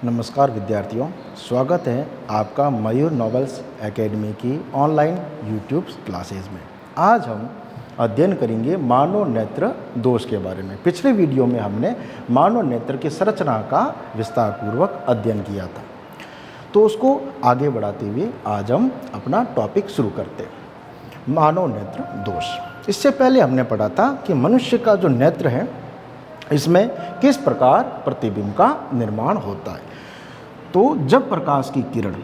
नमस्कार विद्यार्थियों, स्वागत है आपका मयूर नॉवेल्स एकेडमी की ऑनलाइन यूट्यूब क्लासेस में। आज हम अध्ययन करेंगे मानव नेत्र दोष के बारे में। पिछले वीडियो में हमने मानव नेत्र की संरचना का विस्तार पूर्वक अध्ययन किया था, तो उसको आगे बढ़ाते हुए आज हम अपना टॉपिक शुरू करते हैं। मानव नेत्र दोष। इससे पहले हमने पढ़ा था कि मनुष्य का जो नेत्र है इसमें किस प्रकार प्रतिबिंब का निर्माण होता है। तो जब प्रकाश की किरण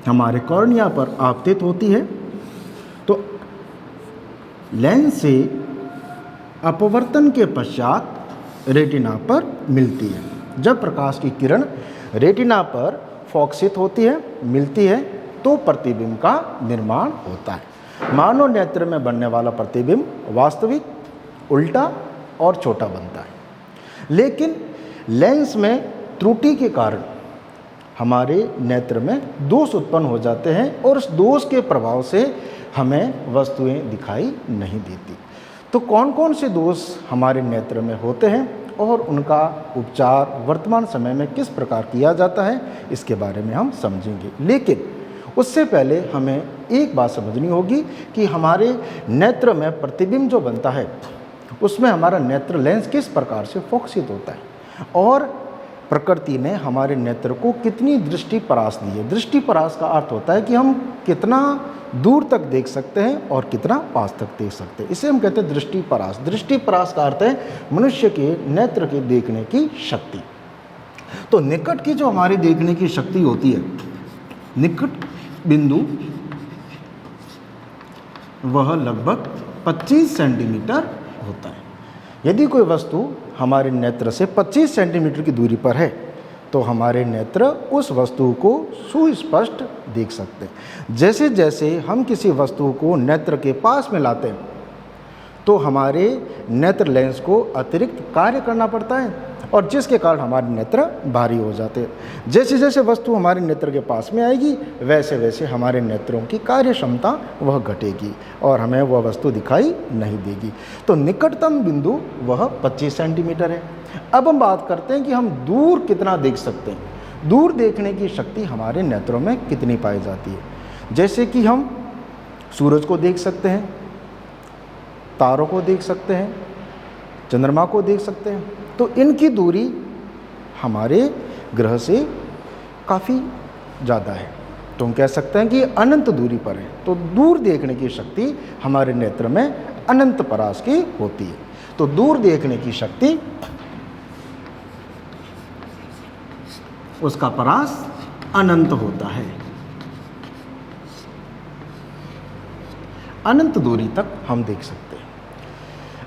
हमारे कॉर्निया पर आपतित होती है तो लेंस से अपवर्तन के पश्चात रेटिना पर मिलती है। जब प्रकाश की किरण रेटिना पर फोकसित होती है, मिलती है, तो प्रतिबिंब का निर्माण होता है। मानव नेत्र में बनने वाला प्रतिबिंब वास्तविक, उल्टा और छोटा बनता है। लेकिन लेंस में त्रुटि के कारण हमारे नेत्र में दोष उत्पन्न हो जाते हैं और उस दोष के प्रभाव से हमें वस्तुएं दिखाई नहीं देती। तो कौन कौन से दोष हमारे नेत्र में होते हैं और उनका उपचार वर्तमान समय में किस प्रकार किया जाता है, इसके बारे में हम समझेंगे। लेकिन उससे पहले हमें एक बात समझनी होगी कि हमारे नेत्र में प्रतिबिंब जो बनता है उसमें हमारा नेत्र लेंस किस प्रकार से फोकसित होता है और प्रकृति ने हमारे नेत्र को कितनी दृष्टि परास दी है। दृष्टि परास का अर्थ होता है कि हम कितना दूर तक देख सकते हैं और कितना पास तक देख सकते हैं। इसे हम कहते हैं दृष्टि परास। दृष्टि परास का अर्थ है मनुष्य के नेत्र के देखने की शक्ति। तो निकट की जो हमारी देखने की शक्ति होती है, निकट बिंदु, वह लगभग 25 सेंटीमीटर होता है। यदि कोई वस्तु हमारे नेत्र से 25 सेंटीमीटर की दूरी पर है तो हमारे नेत्र उस वस्तु को सुस्पष्ट देख सकते हैं। जैसे जैसे हम किसी वस्तु को नेत्र के पास में लाते हैं तो हमारे नेत्र लेंस को अतिरिक्त कार्य करना पड़ता है और जिसके कारण हमारे नेत्र भारी हो जाते हैं। जैसे जैसे वस्तु हमारे नेत्र के पास में आएगी वैसे वैसे हमारे नेत्रों की कार्य क्षमता वह घटेगी और हमें वह वस्तु दिखाई नहीं देगी। तो निकटतम बिंदु वह 25 सेंटीमीटर है। अब हम बात करते हैं कि हम दूर कितना देख सकते हैं। दूर देखने की शक्ति हमारे नेत्रों में कितनी पाई जाती है। जैसे कि हम सूरज को देख सकते हैं, तारों को देख सकते हैं, चंद्रमा को देख सकते हैं। तो इनकी दूरी हमारे ग्रह से काफ़ी ज़्यादा है, तो हम कह सकते हैं कि अनंत दूरी पर है। तो दूर देखने की शक्ति हमारे नेत्र में अनंत परास की होती है। तो दूर देखने की शक्ति, उसका परास अनंत होता है। अनंत दूरी तक हम देख सकते हैं।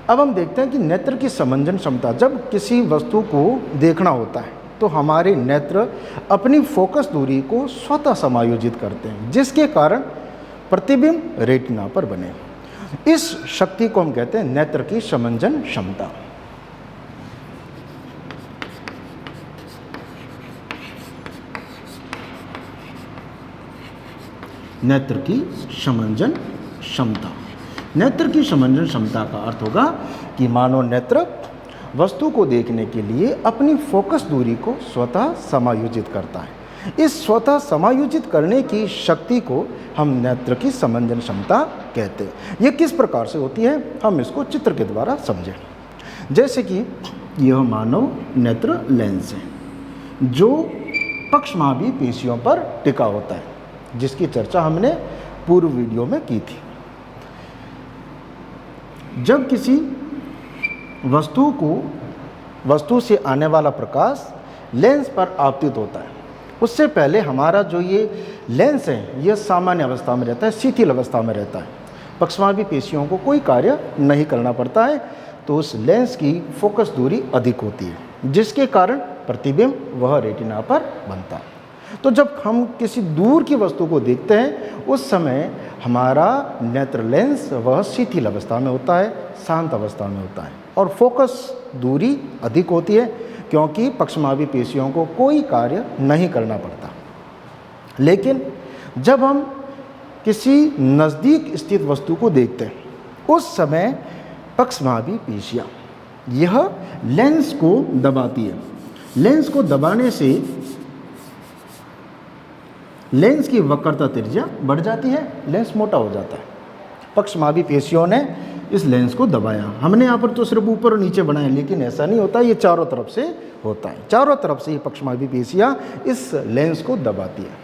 अब हम देखते हैं कि नेत्र की समंजन क्षमता। जब किसी वस्तु को देखना होता है तो हमारे नेत्र अपनी फोकस दूरी को स्वतः समायोजित करते हैं, जिसके कारण प्रतिबिंब रेटिना पर बने। इस शक्ति को हम कहते हैं नेत्र की समंजन क्षमता। नेत्र की समंजन क्षमता। नेत्र की समंजन क्षमता का अर्थ होगा कि मानव नेत्र वस्तु को देखने के लिए अपनी फोकस दूरी को स्वतः समायोजित करता है। इस स्वतः समायोजित करने की शक्ति को हम नेत्र की समंजन क्षमता कहते हैं। यह किस प्रकार से होती है, हम इसको चित्र के द्वारा समझें। जैसे कि यह मानव नेत्र लेंस है जो पक्षमावी पेशियों पर टिका होता है, जिसकी चर्चा हमने पूर्व वीडियो में की थी। जब किसी वस्तु से आने वाला प्रकाश लेंस पर आपतित होता है, उससे पहले हमारा जो ये लेंस है यह सामान्य अवस्था में रहता है, शिथिल अवस्था में रहता है। पक्षमावी पेशियों को कोई कार्य नहीं करना पड़ता है, तो उस लेंस की फोकस दूरी अधिक होती है, जिसके कारण प्रतिबिंब वह रेटिना पर बनता है। तो जब हम किसी दूर की वस्तु को देखते हैं उस समय हमारा नेत्र लेंस वह शिथिल अवस्था में होता है, शांत अवस्था में होता है और फोकस दूरी अधिक होती है, क्योंकि पक्षमावी पेशियों को कोई कार्य नहीं करना पड़ता। लेकिन जब हम किसी नज़दीक स्थित वस्तु को देखते हैं उस समय पक्षमावी पेशियाँ यह लेंस को दबाती है। लेंस को दबाने से लेंस की वक्रता त्रिज्या बढ़ जाती है, लेंस मोटा हो जाता है। पक्षमापी पेशियों ने इस लेंस को दबाया। हमने यहाँ पर तो सिर्फ ऊपर और नीचे बनाया, लेकिन ऐसा नहीं होता, ये चारों तरफ से होता है। चारों तरफ से ये पक्षमापी पेशियाँ इस लेंस को दबाती है,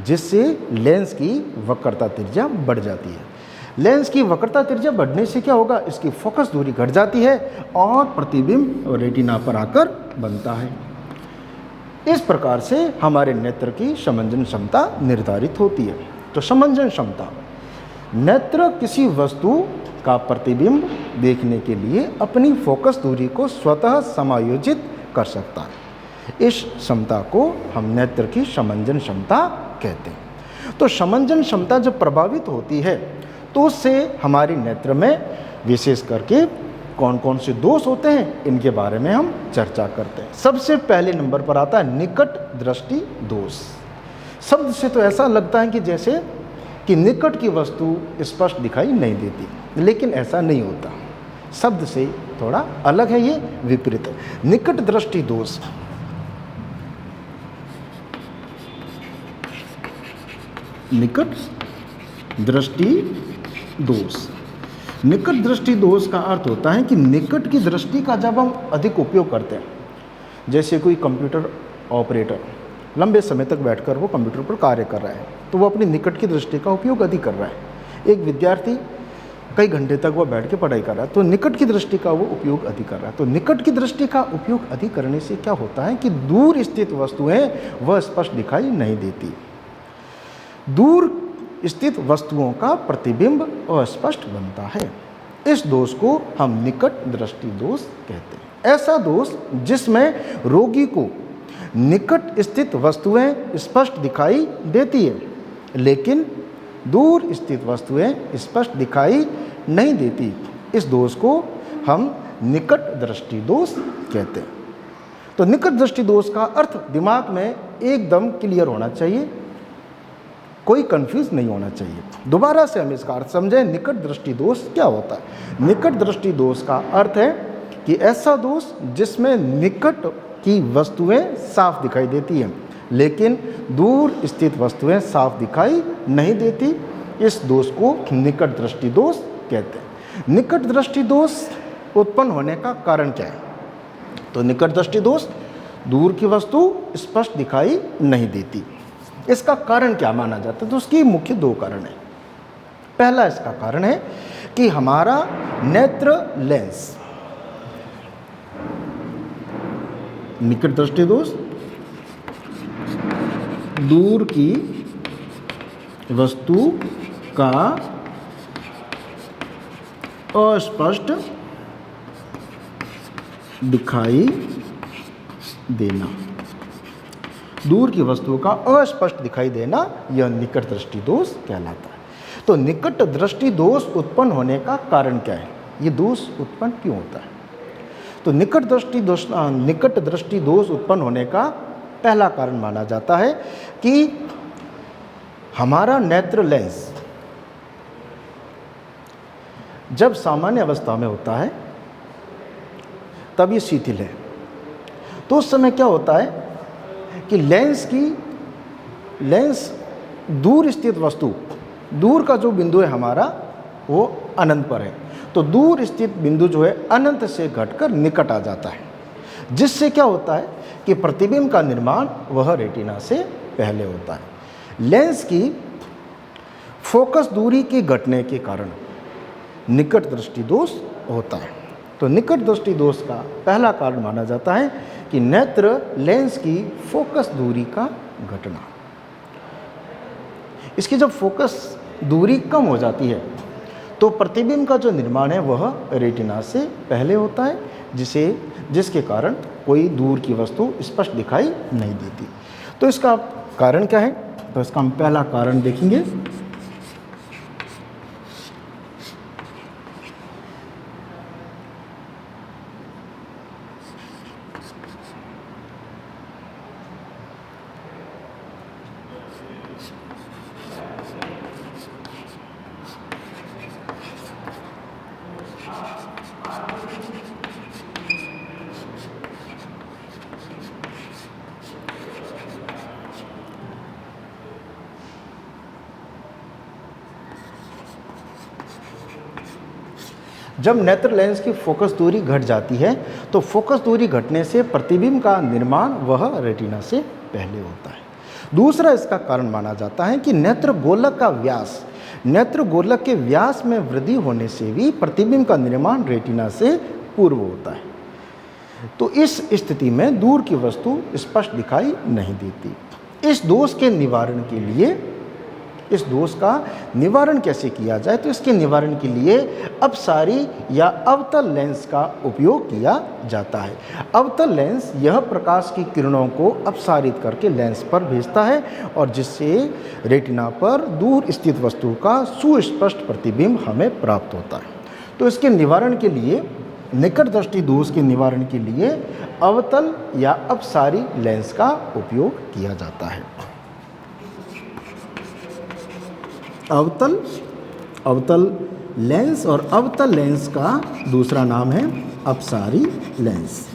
जिससे लेंस की वक्रता त्रिज्या बढ़ जाती है। लेंस की वक्रता त्रिज्या बढ़ने से क्या होगा, इसकी फोकस दूरी घट जाती है और प्रतिबिंब रेटिना पर आकर बनता है। इस प्रकार से हमारे नेत्र की समंजन क्षमता निर्धारित होती है। तो समंजन क्षमता, नेत्र किसी वस्तु का प्रतिबिंब देखने के लिए अपनी फोकस दूरी को स्वतः समायोजित कर सकता है। इस क्षमता को हम नेत्र की समंजन क्षमता कहते हैं। तो समंजन क्षमता जब प्रभावित होती है तो उससे हमारी नेत्र में विशेष करके कौन कौन से दोष होते हैं, इनके बारे में हम चर्चा करते हैं। सबसे पहले नंबर पर आता है निकट दृष्टि दोष। शब्द से तो ऐसा लगता है कि जैसे कि निकट की वस्तु स्पष्ट दिखाई नहीं देती, लेकिन ऐसा नहीं होता। शब्द से थोड़ा अलग है, ये विपरीत है। निकट दृष्टि दोष, निकट दृष्टि दोष। निकट दृष्टि दोष का अर्थ होता है कि निकट की दृष्टि का जब हम अधिक उपयोग करते हैं, जैसे कोई कंप्यूटर ऑपरेटर लंबे समय तक बैठकर वो कंप्यूटर पर कार्य कर रहा है, तो वो अपनी निकट की दृष्टि का उपयोग अधिक कर रहा है। एक विद्यार्थी कई घंटे तक वो बैठ के पढ़ाई कर रहा है, तो निकट की दृष्टि का वो उपयोग अधिक कर रहा है। तो निकट की दृष्टि का उपयोग अधिक करने से क्या होता है कि दूर स्थित वस्तुएं वह स्पष्ट दिखाई नहीं देती। दूर स्थित वस्तुओं का प्रतिबिंब अस्पष्ट बनता है। इस दोष को हम निकट दृष्टि दोष कहते हैं। ऐसा दोष जिसमें रोगी को निकट स्थित वस्तुएं स्पष्ट दिखाई देती है, लेकिन दूर स्थित वस्तुएं स्पष्ट दिखाई नहीं देती, इस दोष को हम निकट दृष्टि दोष कहते हैं। तो निकट दृष्टि दोष का अर्थ दिमाग में एकदम क्लियर होना चाहिए, कोई कंफ्यूज नहीं होना चाहिए। दोबारा से हम इसका अर्थ समझें, निकट दृष्टि दोष क्या होता है। निकट दृष्टि दोष का अर्थ है कि ऐसा दोष जिसमें निकट की वस्तुएं साफ दिखाई देती हैं, लेकिन दूर स्थित वस्तुएं साफ दिखाई नहीं देती, इस दोष को निकट दृष्टि दोष कहते हैं। निकट दृष्टि दोष उत्पन्न होने का कारण क्या है? तो निकट दृष्टि दोष, दूर की वस्तु स्पष्ट दिखाई नहीं देती। इसका कारण क्या माना जाता है? तो उसकी मुख्य दो कारण है। पहला इसका कारण है कि हमारा नेत्र लेंस, निकट दृष्टि दोष, दूर की वस्तु का अस्पष्ट दिखाई देना, दूर की वस्तु का अस्पष्ट दिखाई देना, यह निकट दृष्टि दोष कहलाता है। तो निकट दृष्टि दोष उत्पन्न होने का कारण क्या है? ये दोष उत्पन्न क्यों होता है? तो निकट दृष्टि दोष उत्पन्न होने का पहला कारण माना जाता है कि हमारा नेत्र लेंस जब सामान्य अवस्था में होता है तब ये शिथिल है। तो उस समय क्या होता है कि लेंस दूर स्थित वस्तु, दूर का जो बिंदु है हमारा वो अनंत पर है, तो दूर स्थित बिंदु जो है अनंत से घटकर निकट आ जाता है, जिससे क्या होता है कि प्रतिबिंब का निर्माण वह रेटिना से पहले होता है। लेंस की फोकस दूरी के घटने के कारण निकट दृष्टि दोष होता है। तो निकट दृष्टि दोष का पहला कारण माना जाता है कि नेत्र लेंस की फोकस दूरी का घटना। इसकी जब फोकस दूरी कम हो जाती है तो प्रतिबिंब का जो निर्माण है वह रेटिना से पहले होता है, जिसके कारण कोई दूर की वस्तु स्पष्ट दिखाई नहीं देती। तो इसका कारण क्या है? तो इसका हम पहला कारण देखेंगे। जब नेत्र लेंस की फोकस दूरी घट जाती है तो फोकस दूरी घटने से प्रतिबिंब का निर्माण वह रेटिना से पहले होता है। दूसरा इसका कारण माना जाता है कि नेत्र गोलक का व्यास, नेत्र गोलक के व्यास में वृद्धि होने से भी प्रतिबिंब का निर्माण रेटिना से पूर्व होता है। तो इस स्थिति में दूर की वस्तु स्पष्ट दिखाई नहीं देती। इस दोष के निवारण के लिए, इस दोष का निवारण कैसे किया जाए, तो इसके निवारण के लिए अपसारी या अवतल लेंस का उपयोग किया जाता है। अवतल लेंस यह प्रकाश की किरणों को अपसारित करके लेंस पर भेजता है और जिससे रेटिना पर दूर स्थित वस्तु का सुस्पष्ट प्रतिबिंब हमें प्राप्त होता है। तो इसके निवारण के लिए, निकट दृष्टि दोष के निवारण के लिए अवतल या अपसारी लेंस का उपयोग किया जाता है। अवतल लेंस और अवतल लेंस का दूसरा नाम है अपसारी लेंस।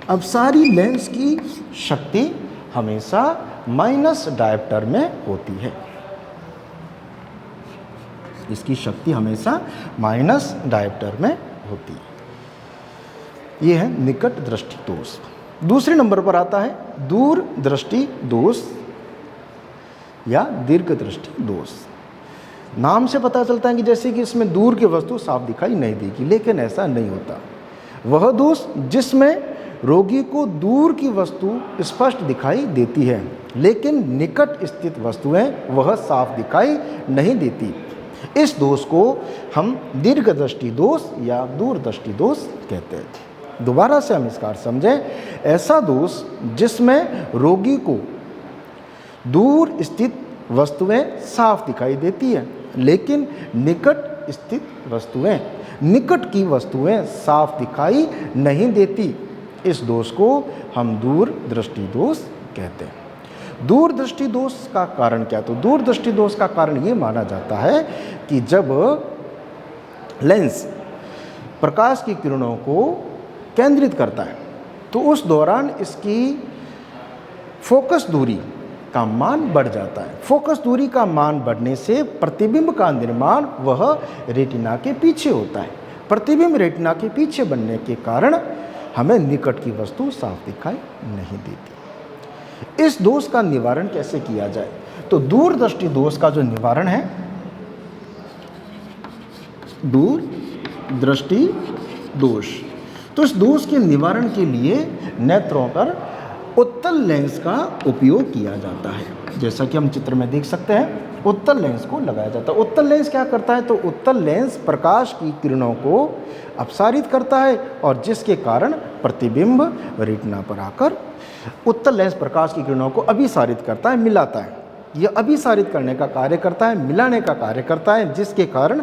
अपसारी लेंस की शक्ति हमेशा माइनस डायोप्टर में होती है। इसकी शक्ति हमेशा माइनस डायोप्टर में होती है। यह है निकट दृष्टि दोष। दूसरे नंबर पर आता है दूर दृष्टि दोष या दीर्घ दृष्टि दोष। नाम से पता चलता है कि जैसे कि इसमें दूर की वस्तु साफ दिखाई नहीं देगी, लेकिन ऐसा नहीं होता। वह दोष जिसमें रोगी को दूर की वस्तु स्पष्ट दिखाई देती है लेकिन निकट स्थित वस्तुएं वह साफ दिखाई नहीं देती, इस दोष को हम दीर्घ दृष्टि दोष या दूरदृष्टि दोष कहते हैं। दोबारा से हम इसका अर्थ समझें। ऐसा दोष जिसमें रोगी को दूर स्थित वस्तुएं साफ दिखाई देती है लेकिन निकट स्थित वस्तुएं, निकट की वस्तुएं साफ दिखाई नहीं देती, इस दोष को हम दूर दृष्टि दोष कहते हैं। दूर दृष्टि दोष का कारण क्या? तो दूर दृष्टि दोष का कारण ये माना जाता है कि जब लेंस प्रकाश की किरणों को केंद्रित करता है तो उस दौरान इसकी फोकस दूरी का मान बढ़ जाता है। फोकस दूरी का मान बढ़ने से प्रतिबिंब का निर्माण वह रेटिना के पीछे होता है। प्रतिबिंब रेटिना के पीछे बनने के कारण हमें निकट की वस्तु साफ दिखाई नहीं देती। इस दोष का निवारण कैसे किया जाए? तो दूर दृष्टि दोष का जो निवारण है, दूर दृष्टि दोष, तो इस दोष के निवारण के लिए नेत्रों पर उत्तल लेंस का उपयोग किया जाता है। जैसा कि हम चित्र में देख सकते हैं, उत्तल लेंस को लगाया जाता है। उत्तल लेंस क्या करता है? तो उत्तल लेंस प्रकाश की किरणों को अपसारित करता है और जिसके कारण प्रतिबिंब रेटिना पर आकर उत्तल लेंस प्रकाश की किरणों को अभिसारित करता है, मिलाता है। यह अभिसारित करने का कार्य करता है, मिलाने का कार्य करता है, जिसके कारण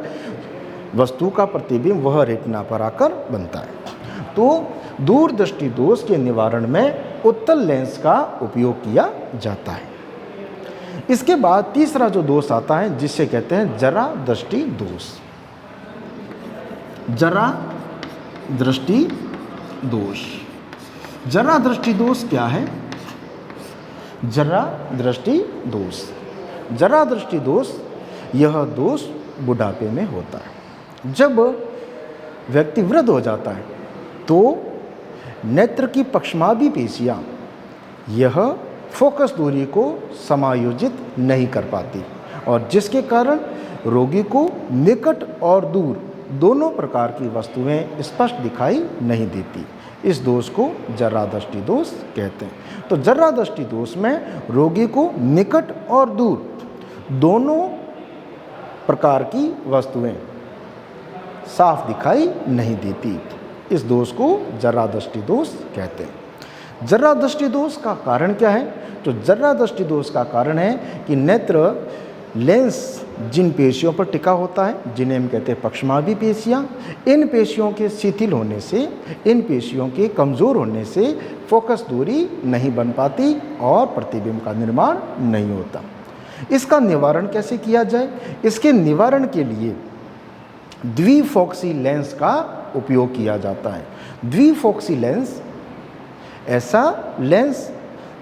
वस्तु का प्रतिबिंब वह रेटिना पर आकर बनता है। तो दूर दृष्टि दोष के निवारण में उत्तल लेंस का उपयोग किया जाता है। इसके बाद तीसरा जो दोष आता है जिसे कहते हैं जरा दृष्टि दोष। जरा दृष्टि दोष, जरा दृष्टि दोष क्या है? जरा दृष्टि दोष, जरा दृष्टि दोष यह दोष बुढ़ापे में होता है। जब व्यक्ति वृद्ध हो जाता है तो नेत्र की पक्षमादी पेशियां यह फोकस दूरी को समायोजित नहीं कर पाती और जिसके कारण रोगी को निकट और दूर दोनों प्रकार की वस्तुएं स्पष्ट दिखाई नहीं देती। इस दोष को जरा दृष्टि दोष कहते हैं। तो जरा दृष्टि दोष में रोगी को निकट और दूर दोनों प्रकार की वस्तुएं साफ दिखाई नहीं देती। इस दोष को जरा दृष्टि दोष कहते हैं। जरा दृष्टि दोष का कारण क्या है? तो जरा दृष्टि दोष का कारण है कि नेत्र लेंस जिन पेशियों पर टिका होता है, जिन्हें हम कहते हैं पक्षमादी पेशियां, इन पेशियों के शिथिल होने से, इन पेशियों के कमज़ोर होने से फोकस दूरी नहीं बन पाती और प्रतिबिंब का निर्माण नहीं होता। इसका निवारण कैसे किया जाए? इसके निवारण के लिए द्विफोक्सी लेंस का उपयोग किया जाता है। द्विफोक्सी लेंस ऐसा लेंस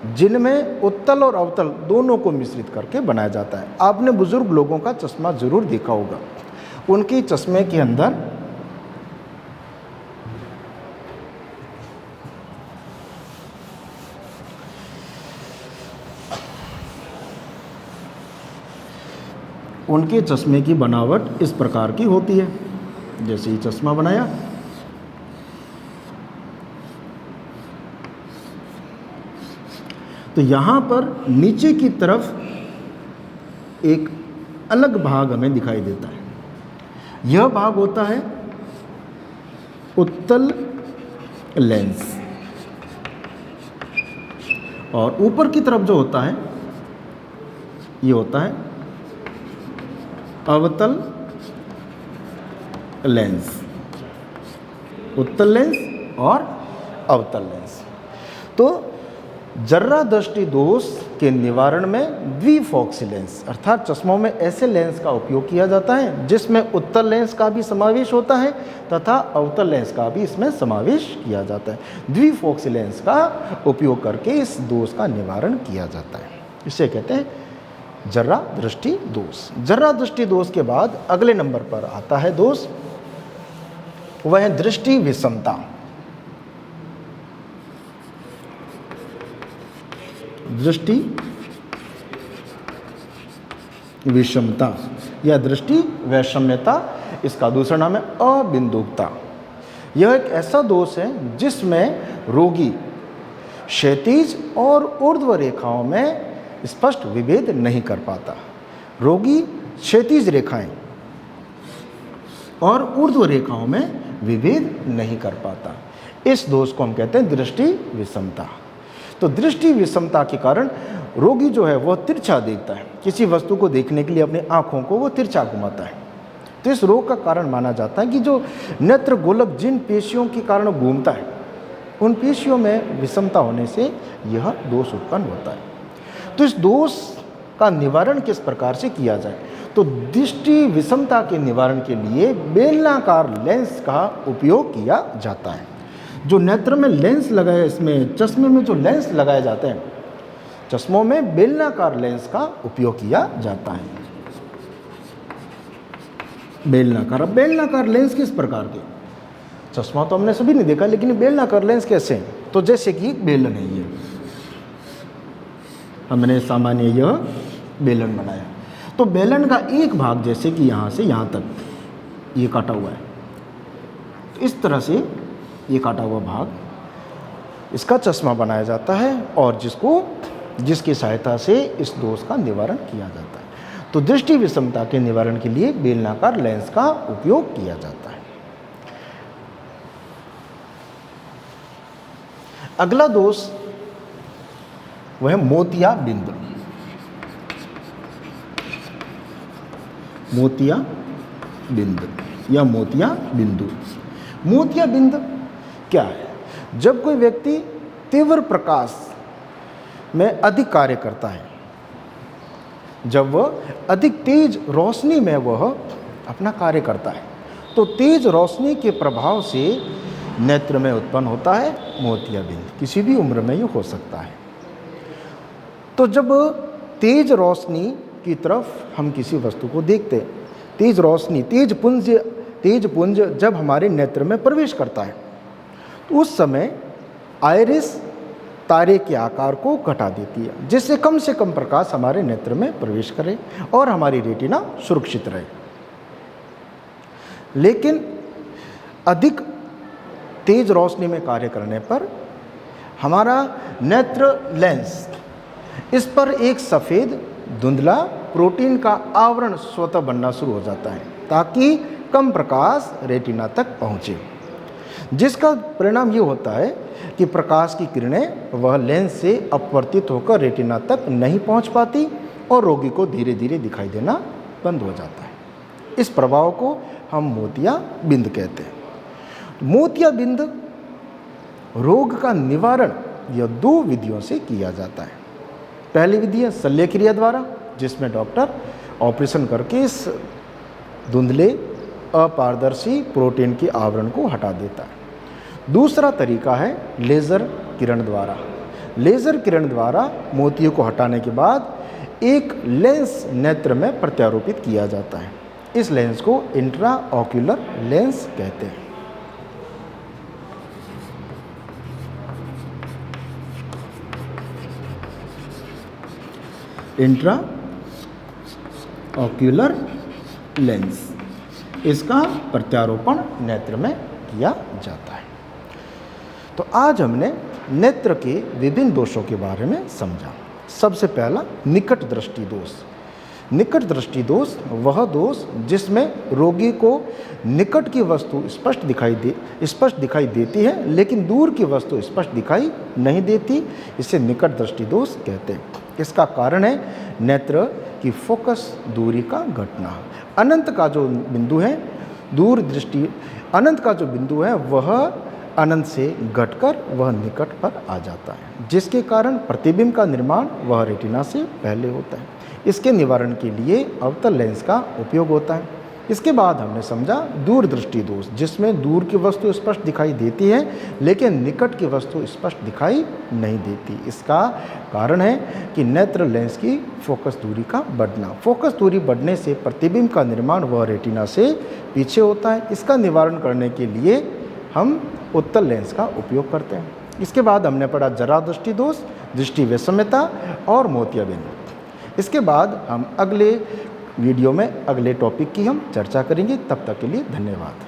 जिनमें उत्तल और अवतल दोनों को मिश्रित करके बनाया जाता है। आपने बुजुर्ग लोगों का चश्मा जरूर देखा होगा। उनके चश्मे के अंदर उनके चश्मे की बनावट इस प्रकार की होती है। जैसे ही चश्मा बनाया, तो यहाँ पर नीचे की तरफ एक अलग भाग हमें दिखाई देता है। यह भाग होता है उत्तल लेंस, और ऊपर की तरफ जो होता है ये होता है अवतल लेंस। उत्तल लेंस और अवतल लेंस। तो जर्रा दृष्टि दोष के निवारण में द्विफोक्सी लेंस अर्थात चश्मों में ऐसे लेंस का उपयोग किया जाता है जिसमें उत्तल लेंस का भी समावेश होता है तथा अवतल लेंस का भी इसमें समावेश किया जाता है। द्विफोक्सी लेंस का उपयोग करके इस दोष का निवारण किया जाता है। इसे कहते हैं जर्रा दृष्टि दोष। जर्रा दृष्टि दोष के बाद अगले नंबर पर आता है दोष, वह है दृष्टि विषमता। दृष्टि विषमता या दृष्टि वैषम्यता, इसका दूसरा नाम है अबिंदुकता। यह एक ऐसा दोष है जिसमें रोगी क्षैतिज और ऊर्ध्व रेखाओं में स्पष्ट विभेद नहीं कर पाता। रोगी क्षैतिज रेखाएं और ऊर्ध्व रेखाओं में विभेद नहीं कर पाता। इस दोष को हम कहते हैं दृष्टि विषमता। तो दृष्टि विषमता के कारण रोगी जो है वह तिरछा देखता है। किसी वस्तु को देखने के लिए अपनी आंखों को वो तिरछा घुमाता है। तो इस रोग का कारण माना जाता है कि जो नेत्र गोलक जिन पेशियों के कारण घूमता है, उन पेशियों में विषमता होने से यह दोष उत्पन्न होता है। तो इस दोष का निवारण किस प्रकार से किया जाए? तो दृष्टि विषमता के निवारण के लिए बेलनाकार लेंस का उपयोग किया जाता है। जो नेत्र में लेंस लगाए, इसमें चश्मे में जो लेंस लगाए जाते हैं, चश्मों में बेलनाकार लेंस का उपयोग किया जाता है। बेलनाकार, अब बेलनाकार लेंस किस प्रकार के? चश्मा तो हमने सभी ने देखा, लेकिन बेलनाकार लेंस कैसे हैं? तो जैसे कि बेलन है, ये हमने सामान्य यह बेलन बनाया, तो बेलन का एक भाग जैसे कि यहाँ से यहाँ तक ये काटा हुआ है, तो इस तरह से ये काटा हुआ भाग इसका चश्मा बनाया जाता है और जिसकी सहायता से इस दोष का निवारण किया जाता है। तो दृष्टि विषमता के निवारण के लिए बेलनाकार लेंस का उपयोग किया जाता है। अगला दोष वह मोतिया बिंदु। मोतिया बिंदु या मोतिया बिंदु। मोतिया बिंदु क्या है? जब कोई व्यक्ति तीव्र प्रकाश में अधिक कार्य करता है, जब वह अधिक तेज रोशनी में वह अपना कार्य करता है, तो तेज रोशनी के प्रभाव से नेत्र में उत्पन्न होता है मोतिया बिंदु। किसी भी उम्र में ये हो सकता है। तो जब तेज रोशनी की तरफ हम किसी वस्तु को देखते हैं, तेज रोशनी, तेज पुंज जब हमारे नेत्र में प्रवेश करता है, तो उस समय आइरिस तारे के आकार को घटा देती है, जिससे कम से कम प्रकाश हमारे नेत्र में प्रवेश करे और हमारी रेटिना सुरक्षित रहे। लेकिन अधिक तेज रोशनी में कार्य करने पर हमारा नेत्र लेंस, इस पर एक सफ़ेद धुंधला प्रोटीन का आवरण स्वतः बनना शुरू हो जाता है, ताकि कम प्रकाश रेटिना तक पहुँचे, जिसका परिणाम ये होता है कि प्रकाश की किरणें वह लेंस से अपवर्तित होकर रेटिना तक नहीं पहुंच पाती और रोगी को धीरे धीरे दिखाई देना बंद हो जाता है। इस प्रभाव को हम मोतिया बिंद कहते हैं। मोतिया बिंद रोग का निवारण यह दो विधियों से किया जाता है। पहली विधि है शल्य क्रिया द्वारा, जिसमें डॉक्टर ऑपरेशन करके इस धुंधले अपारदर्शी प्रोटीन के आवरण को हटा देता है। दूसरा तरीका है लेज़र किरण द्वारा, लेज़र किरण द्वारा मोतियों को हटाने के बाद एक लेंस नेत्र में प्रत्यारोपित किया जाता है। इस लेंस को इंट्राऑक्यूलर लेंस कहते हैं। इंट्राऑक्यूलर लेंस, इसका प्रत्यारोपण नेत्र में किया जाता है। तो आज हमने नेत्र के विभिन्न दोषों के बारे में समझा। सबसे पहला निकट दृष्टि दोष। निकट दृष्टि दोष वह दोष जिसमें रोगी को निकट की वस्तु स्पष्ट दिखाई देती है, लेकिन दूर की वस्तु स्पष्ट दिखाई नहीं देती। इसे निकट दृष्टि दोष कहते हैं। इसका कारण है नेत्र की फोकस दूरी का घटना। अनंत का जो बिंदु है वह अनंत से घटकर वह निकट पर आ जाता है, जिसके कारण प्रतिबिंब का निर्माण वह रेटिना से पहले होता है। इसके निवारण के लिए अवतल लेंस का उपयोग होता है। इसके बाद हमने समझा दूर दृष्टि दोष, जिसमें दूर की वस्तु स्पष्ट दिखाई देती है, लेकिन निकट की वस्तु स्पष्ट दिखाई नहीं देती। इसका कारण है कि नेत्र लेंस की फोकस दूरी का बढ़ना। फोकस दूरी बढ़ने से प्रतिबिंब का निर्माण वह रेटिना से पीछे होता है। इसका निवारण करने के लिए हम उत्तल लेंस का उपयोग करते हैं। इसके बाद हमने पढ़ा जरा दृष्टि दोष, दृष्टि विषमता और मोतियाबिंद। इसके बाद हम अगले वीडियो में अगले टॉपिक की हम चर्चा करेंगे। तब तक के लिए धन्यवाद।